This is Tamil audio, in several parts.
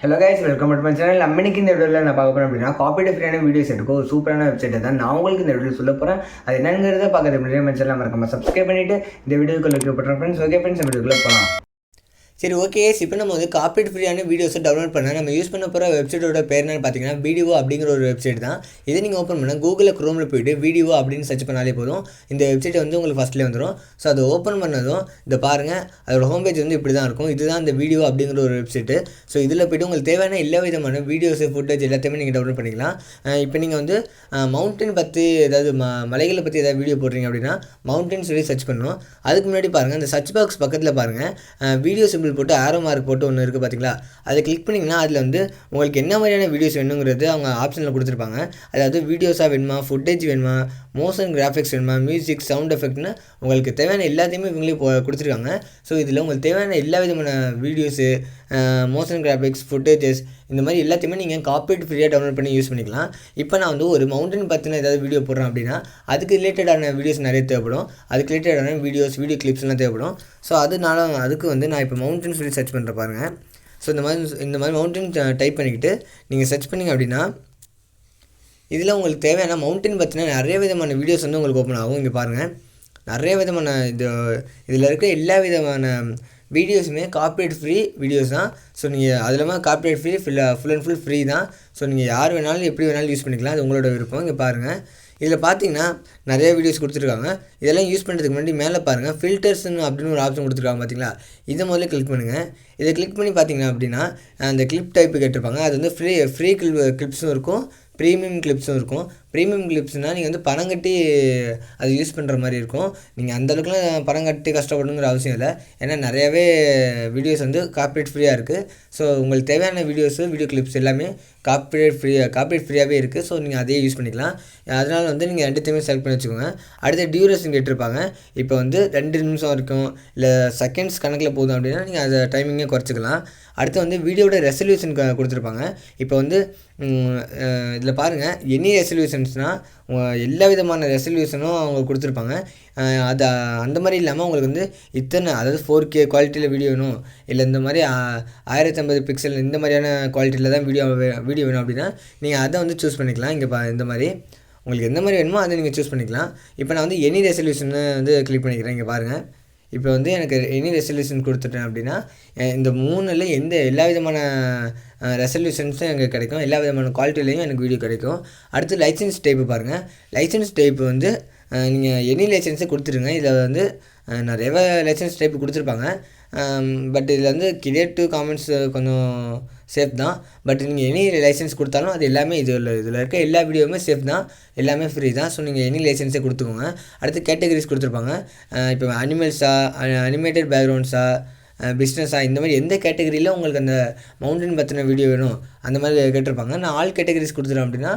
Hello guys, welcome to my channel. இன்னைக்கு இந்த வீடியோவில் நான் பார்க்க போகிறேன் அப்படின்னா காப்பீடு ஃப்ரீயான வீடியோஸ் எடுக்கும் ஒரு சூப்பரான வெப்சைட்டை தான் நான் உங்களுக்கு இந்த வீடியோ சொல்ல போகிறேன். அது என்னங்கிறத பார்க்கறது முன்னாடி மை சேனல் மறக்காம சப்ஸ்கிரைப் பண்ணிவிட்டு இந்த வீடியோக்குள்ள போட்டுறேன் ஃப்ரெண்ட்ஸ். ஓகே ஃப்ரெண்ட்ஸ், வீடியோக்குள்ளே போகலாம். சரி, ஓகே. இப்போ நம்ம வந்து காப்பீட் ஃப்ரீயான வீடியோஸை டவுன்லோட் பண்ணால் நம்ம யூஸ் பண்ண போகிற வெப்சைட்டோட பேர் என்னன்னு பார்த்தீங்கன்னா வீடியோ அப்படிங்கிற ஒரு வெப்சைட் தான். இதை நீங்கள் ஓப்பன் பண்ணால் கூகுளில் க்ரோமில் போய்ட்டு வீடியோ அப்படின்னு சர்ச் பண்ணாலே போதும். இந்த வெப்சைட்டை வந்து உங்களுக்கு ஃபஸ்ட்லேயே வந்துடும். ஸோ அதை ஓப்பன் பண்ணதும் இந்த பாருங்கள், அதோட ஹோம் பேஜ் வந்து இப்படி தான் இருக்கும். இதுதான் இந்த வீடியோ அப்படிங்கிற ஒரு வெப்சைட்டு. ஸோ இதில் போய்ட்டு உங்களுக்கு தேவையான எல்லா விதமான வீடியோஸு ஃபுட்டேஜ் எல்லாத்தையுமே நீங்கள் டவுன்லோட் பண்ணிக்கலாம். இப்போ நீங்கள் வந்து மவுண்டன் பற்றி ஏதாவது மலைகளை பற்றி ஏதாவது வீடியோ போடுறீங்க அப்படின்னா மவுண்டன் சொல்லி சர்ச் பண்ணணும். அதுக்கு முன்னாடி பாருங்கள், அந்த சர்ச் பாக்ஸ் பக்கத்தில் பாருங்கள் வீடியோ சிம்பிள் போட்டு ஆரோ மார்க் போட்டு ஒன்று இருக்குது பார்த்தீங்களா? அதை கிளிக் பண்ணிங்கன்னா அதில் வந்து உங்களுக்கு என்ன மாதிரியான வீடியோஸ் வேணுங்கிறது அவங்க ஆப்ஷனில் கொடுத்துருப்பாங்க. அதாவது வீடியோஸாக வேணுமா, ஃபுட்டேஜ் வேணுமா, மோஷன் கிராஃபிக்ஸ் வேணுமா, மியூசிக், சவுண்ட் எஃபெக்ட்னு உங்களுக்கு தேவையான எல்லாத்தையுமே இவங்களே கொடுத்துருக்காங்க. ஸோ இதில் உங்களுக்கு தேவையான எல்லா விதமான வீடியோஸு, மோஷன் கிராஃபிக்ஸ், ஃபுட்டேஜஸ் இந்த மாதிரி எல்லாத்தையுமே நீங்கள் காப்பீட் ஃப்ரீயாக டவுன்லோட் பண்ணி யூஸ் பண்ணிக்கலாம். இப்போ நான் வந்து ஒரு மவுண்டன் பற்றின ஏதாவது வீடியோ போடுறேன் அப்படின்னா அதுக்கு ரிலேட்டடான வீடியோஸ் நிறைய தேவைப்படும். அதுக்கு ரிலேட்டடான வீடியோ கிளிப்ஸ்லாம் தேவைப்படும். ஸோ அதுக்கு வந்து நான் இப்போ மவுண்டன் சொல்லி சர்ச் பண்ணுற பாருங்கள். ஸோ இந்த மாதிரி மவுண்டன் டைப் பண்ணிக்கிட்டு நீங்கள் சர்ச் பண்ணிங்க அப்படின்னா இதில் உங்களுக்கு தேவையான மவுண்டன் பற்றின நிறைய விதமான வீடியோஸ் வந்து உங்களுக்கு ஓப்பன் ஆகும். இங்கே பாருங்கள், நிறைய விதமான இதில் இருக்க எல்லா விதமான வீடியோஸுமே காப்பிரைட் ஃப்ரீ வீடியோஸ் தான். ஸோ நீங்கள் அது இல்லாமல் copyright free full and full free தான். ஸோ நீங்கள் யார் வேணாலும் எப்படி வேணாலும் யூஸ் பண்ணிக்கலாம். அது உங்களோட விருப்பம். இங்கே பாருங்கள், இதில் பார்த்தீங்கன்னா நிறைய வீடியோஸ் கொடுத்துருக்காங்க. இதெல்லாம் யூஸ் பண்ணுறதுக்கு முன்னாடி மேலே பாருங்கள் ஃபில்டர்ஸ்னு அப்படின்னு ஒரு ஆப்ஷன் கொடுத்துருக்காங்க பார்த்தீங்களா? இதை முதல்ல கிளிக் பண்ணுங்கள். இதை கிளிக் பண்ணி பார்த்தீங்கன்னா அப்படின்னா அந்த கிளிப் டைப்பு கேட்டிருப்பாங்க. அது வந்து ஃப்ரீ கிளிப்ஸும் இருக்கும், ப்ரீமியம் கிளிப்ஸும் இருக்கும். ப்ரீமியம் கிளிப்ஸ்னால் நீங்கள் வந்து பணம் கட்டி அது யூஸ் பண்ணுற மாதிரி இருக்கும். நீங்கள் அந்தளவுக்குலாம் பணம் கட்டி கஷ்டப்படணுங்கிற அவசியம் இல்லை. ஏன்னா நிறையாவே வீடியோஸ் வந்து காப்பிரைட் ஃப்ரீயாக இருக்குது. ஸோ உங்களுக்கு தேவையான வீடியோ கிளிப்ஸ் எல்லாமே காப்பிரைட் ஃப்ரீயாகவே இருக்குது. ஸோ நீங்கள் அதையே யூஸ் பண்ணிக்கலாம். அதனால் வந்து நீங்கள் ரெண்டுத்தையுமே செலக்ட் பண்ணி வச்சுக்கோங்க. அடுத்த டியூரேஷன் கேட்டிருப்பாங்க. இப்போ வந்து 2 நிமிஷம் வரைக்கும் இல்லை செகண்ட்ஸ் கணக்கில் போதும் அப்படின்னா நீங்கள் அதை டைமிங்கே குறைச்சிக்கலாம். அடுத்து வந்து வீடியோட ரெசல்யூஷன் கொடுத்துருப்பாங்க. இப்போ வந்து இதில் பாருங்கள், எனி ரெசல்யூஷன்ஸ்னால் எல்லா விதமான ரெசல்யூஷனும் அவங்க கொடுத்துருப்பாங்க. அது அந்த மாதிரி இல்லாமல் உங்களுக்கு வந்து அதாவது 4K குவாலிட்டியில் வீடியோ வேணும், இல்லை இந்த மாதிரி 1050 பிக்சல் இந்த மாதிரியான குவாலிட்டியில் தான் வீடியோ வேணும் அப்படின்னா நீங்கள் அதை வந்து சூஸ் பண்ணிக்கலாம். இங்கே இந்த மாதிரி உங்களுக்கு எந்த மாதிரி வேணுமோ அதை நீங்கள் சூஸ் பண்ணிக்கலாம். இப்போ நான் வந்து எனி ரெசல்யூஷனை வந்து கிளிக் பண்ணிக்கிறேன். இங்கே பாருங்கள், இப்போ வந்து எனக்கு எனி ரெசல்யூஷன் கொடுத்துட்டேன் அப்படின்னா இந்த 3ல் எல்லா விதமான ரெசல்யூஷன்ஸும் எனக்கு கிடைக்கும். எல்லா விதமான குவாலிட்டிலையும் எனக்கு வீடியோ கிடைக்கும். அடுத்து லைசன்ஸ் டைப்பு பாருங்கள். லைசன்ஸ் டைப்பு வந்து நீங்கள் எனி லைசன்ஸை கொடுத்துருங்க. இதில் வந்து நிறைய லைசன்ஸ் டைப்பு கொடுத்துருப்பாங்க. பட் இதில் வந்து கிரியேட்டிவ் காமெண்ட்ஸ் கொஞ்சம் சேஃப் தான். பட் நீங்கள் எனி லைசன்ஸ் கொடுத்தாலும் அது எல்லாமே இதில் இருக்க எல்லா வீடியோவுமே சேஃப் தான், எல்லாமே ஃப்ரீ தான். ஸோ நீங்கள் எனி லைசன்ஸே கொடுத்துக்கோங்க. அடுத்து கேட்டகரிஸ் கொடுத்துருப்பாங்க. இப்போ அனிமேட்டட் பேக்ரவுண்ட்ஸா, பிஸ்னஸாக, இந்த மாதிரி எந்த கேட்டகரியில் உங்களுக்கு அந்த மவுண்டன் பற்றின வீடியோ வேணும் அந்த மாதிரி கேட்டிருப்பாங்க. நான் ஆல் கேட்டகரிஸ் கொடுத்துட்டேன் அப்படின்னா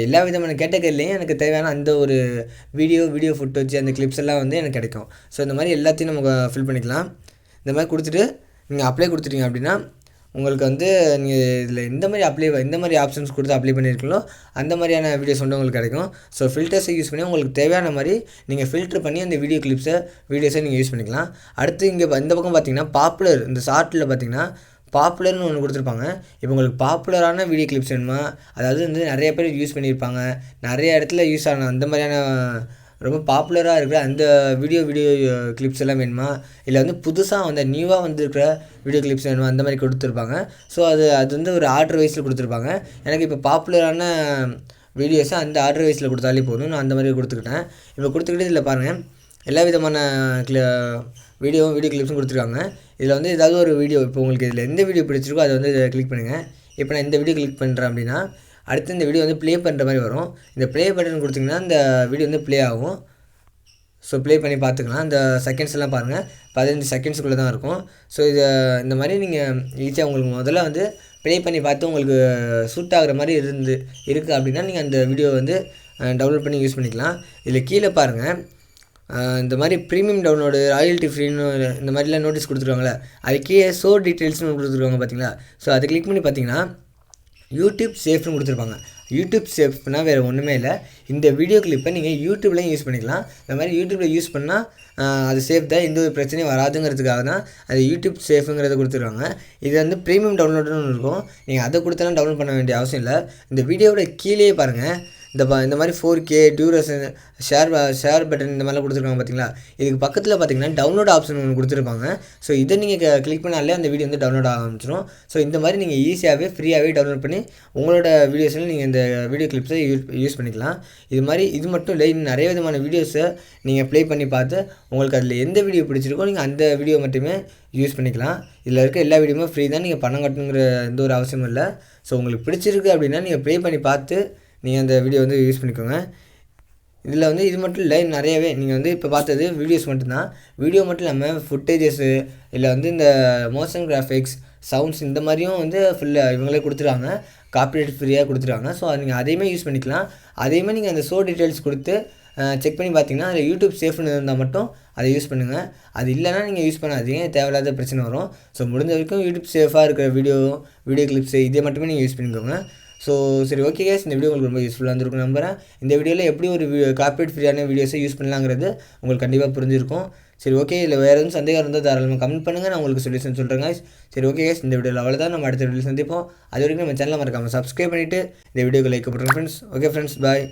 எல்லா விதமான கேட்டகரிலையும் எனக்கு தேவையான அந்த ஒரு வீடியோ ஃபுட்டேஜ் அந்த கிளிப்ஸ் எல்லாம் வந்து எனக்கு கிடைக்கும். ஸோ இந்த மாதிரி எல்லாத்தையும் நம்ம ஃபில் பண்ணிக்கலாம். இந்த மாதிரி கொடுத்துட்டு நீங்கள் அப்ளை கொடுத்துட்டீங்க அப்படின்னா உங்களுக்கு வந்து நீங்கள் இதில் எந்த மாதிரி ஆப்ஷன்ஸ் கொடுத்து அப்ளை பண்ணியிருக்கீங்களோ அந்த மாதிரியான வீடியோஸ் வந்து உங்களுக்கு கிடைக்கும். ஸோ ஃபில்டர்ஸை யூஸ் பண்ணி உங்களுக்கு தேவையான மாதிரி நீங்கள் ஃபில்டர் பண்ணி அந்த வீடியோஸை நீங்கள் யூஸ் பண்ணிக்கலாம். அடுத்து இங்கே இந்த பக்கம் பார்த்தீங்கன்னா பாப்புலர், இந்த ஷார்ட்டில் பார்த்தீங்கன்னா பாப்புலர்னு ஒன்று கொடுத்துருப்பாங்க. இப்போ உங்களுக்கு பாப்புலரான வீடியோ கிளிப்ஸ் வேணுமா, அதாவது வந்து நிறைய பேர் யூஸ் பண்ணியிருப்பாங்க, நிறைய இடத்துல யூஸ் ஆன அந்த மாதிரியான ரொம்ப பாப்புலராக இருக்கிற அந்த வீடியோ கிளிப்ஸ் எல்லாம் வேணுமா, இல்லை வந்து புதுசாக நியூவாக வந்துருக்கிற வீடியோ கிளிப்ஸ் வேணுமா, அந்த மாதிரி கொடுத்துருப்பாங்க. ஸோ அது வந்து ஒரு ஆர்டர் வைஸில் கொடுத்துருப்பாங்க. எனக்கு இப்போ பாப்புலரான வீடியோஸை அந்த ஆர்டர் வைஸில் கொடுத்தாலே போதும். நான் அந்த மாதிரி கொடுத்துக்கிட்டேன். இப்போ கொடுத்துக்கிட்டு இதில் பாருங்கள், எல்லா விதமான வீடியோ கிளிப்ஸும் கொடுத்துருக்காங்க. இதில் வந்து ஏதாவது ஒரு வீடியோ, இப்போ உங்களுக்கு இதில் எந்த வீடியோ பிடிச்சிருக்கோ அதை வந்து கிளிக் பண்ணுங்கள். இப்போ நான் இந்த வீடியோ கிளிக் பண்ணுறேன் அப்படின்னா அடுத்து இந்த வீடியோ வந்து ப்ளே பண்ணுற மாதிரி வரும். இந்த ப்ளே பட்டன் கொடுத்திங்கன்னா இந்த வீடியோ வந்து ப்ளே ஆகும். ஸோ ப்ளே பண்ணி பார்த்துக்கலாம். இந்த செகண்ட்ஸ் எல்லாம் பாருங்கள், 15 செகண்ட்ஸுக்குள்ளே தான் இருக்கும். ஸோ இந்த மாதிரி நீங்கள் ஈஸியாக உங்களுக்கு முதல்ல வந்து ப்ளே பண்ணி பார்த்து உங்களுக்கு சூட் ஆகிற மாதிரி இருக்குது அப்படின்னா நீங்கள் அந்த வீடியோ வந்து டவுன்லோட் பண்ணி யூஸ் பண்ணிக்கலாம். இதில் கீழே பாருங்கள், இந்த மாதிரி ப்ரீமியம் டவுன்லோடு, ராயல்ட்டி ஃப்ரீன்னு இந்த மாதிரிலாம் நோட்டீஸ் கொடுத்துருவாங்களே, அதுக்கே டீட்டெயில்ஸ்னு கொடுத்துருவாங்க பார்த்தீங்களா? ஸோ அதை கிளிக் பண்ணி பார்த்தீங்கன்னா யூடியூப் சேஃப்னு கொடுத்துருப்பாங்க. யூடியூப் சேஃப்னா வேறு ஒன்றுமே இல்லை. இந்த வீடியோ கிளிப்பை நீங்கள் யூடியூப்லேயும் யூஸ் பண்ணிக்கலாம். இந்த மாதிரி யூடியூப்பில் யூஸ் பண்ணால் அது சேஃப் தான், எந்த ஒரு பிரச்சனையும் வராதுங்கிறதுக்காக தான் அது யூடியூப் சேஃபுங்கிறத கொடுத்துருவாங்க. இது வந்து ப்ரீமியம் டவுன்லோடுன்னு இருக்கும். நீங்கள் அதை கொடுத்தாலும் டவுன்லோட் பண்ண வேண்டிய அவசியம் இல்லை. இந்த வீடியோவோட கீழேயே பாருங்கள், இந்த மாதிரி 4K டியூரேஷன் ஷேர் பட்டன் இந்த மாதிரிலாம் கொடுத்துருக்காங்க பார்த்தீங்களா. இதுக்கு பக்கத்தில் பார்த்தீங்கன்னா டவுன்லோட் ஆப்ஷன் ஒன்று கொடுத்துருப்பாங்க. ஸோ இதை நீங்கள் கிளிக் பண்ணாலே அந்த வீடியோ வந்து டவுன்லோட் ஆரம்பிச்சிடும். ஸோ இந்த மாதிரி நீங்கள் ஈஸியாகவே ஃப்ரீயாகவே டவுன்லோட் பண்ணி உங்களோட வீடியோஸில் நீங்கள் இந்த வீடியோ கிளிப்ஸை யூஸ் பண்ணிக்கலாம். இது மட்டும் இல்லை, இன்னும் நிறைய விதமான வீடியோஸை நீங்கள் ப்ளே பண்ணி பார்த்து உங்களுக்கு அதில் எந்த வீடியோ பிடிச்சிருக்கோ நீங்கள் அந்த வீடியோ மட்டுமே யூஸ் பண்ணிக்கலாம். இதில் இருக்க எல்லா வீடியோமே ஃப்ரீ தான், நீங்கள் பணம் கட்டணுங்கிற எந்த ஒரு அவசியமும் இல்லை. ஸோ உங்களுக்கு பிடிச்சிருக்கு அப்படின்னா நீங்கள் ப்ளே பண்ணி பார்த்து நீங்கள் அந்த வீடியோ வந்து யூஸ் பண்ணிக்கோங்க. இதில் வந்து இது மட்டும் இல்லை, நிறையவே நீங்கள் வந்து இப்போ பார்த்தது வீடியோஸ் மட்டும்தான். வீடியோ மட்டும் இல்லாமல் ஃபுட்டேஜஸ்ஸு இல்லை வந்து இந்த மோஷன் கிராஃபிக்ஸ், சவுண்ட்ஸ் இந்த மாதிரியும் வந்து ஃபுல்லாக இவங்களே கொடுத்துருவாங்க, காப்பிரைட் ஃப்ரீயாக கொடுத்துருவாங்க. ஸோ நீங்கள் அதையுமே யூஸ் பண்ணிக்கலாம். அதையுமே நீங்கள் அந்த ஷோ டீட்டெயில்ஸ் கொடுத்து செக் பண்ணி பார்த்தீங்கன்னா அதில் யூடியூப் சேஃப்னு இருந்தால் மட்டும் அதை யூஸ் பண்ணுங்கள். அது இல்லைனா நீங்கள் யூஸ் பண்ணாதீங்க, தேவையில்லாத பிரச்சனை வரும். ஸோ முடிஞ்ச வரைக்கும் யூடியூப் சேஃபாக இருக்கிற வீடியோ கிளிப்ஸு இதே மட்டுமே நீங்கள் யூஸ் பண்ணிக்கோங்க. ஸோ சரி, ஓகே கேஸ், இந்த வீடியோ உங்களுக்கு ரொம்ப யூஸ்ஃபுல்லாக இருந்திருக்கும் நம்புகிறேன். இந்த வீடியோவில் எப்படி ஒரு காப்பிரைட் ஃப்ரீயான வீடியோஸை யூஸ் பண்ணலாங்கிறது உங்களுக்கு கண்டிப்பாக புரிஞ்சிருக்கும். சரி, ஓகே, இல்லை வேறு எதுவும் சந்தேகம் இருந்தால் தாராளமாக கமெண்ட் பண்ணுங்கள், நான் உங்களுக்கு சொல்யூஷன் சொல்கிறேங்க. சரி, ஓகே கேஸ், இந்த வீடியோவில் அவ்வளோதான். நம்ம அடுத்த வீடியோ சந்திப்போம். அது வரைக்கும் நம்ம சேனலை மறக்காமல் சப்ஸ்கிரைப் பண்ணிவிட்டு இந்த வீடியோக்கு லைக் பண்ணுறேன் ஃப்ரெண்ட்ஸ். ஓகே ஃப்ரெண்ட்ஸ், பாய்.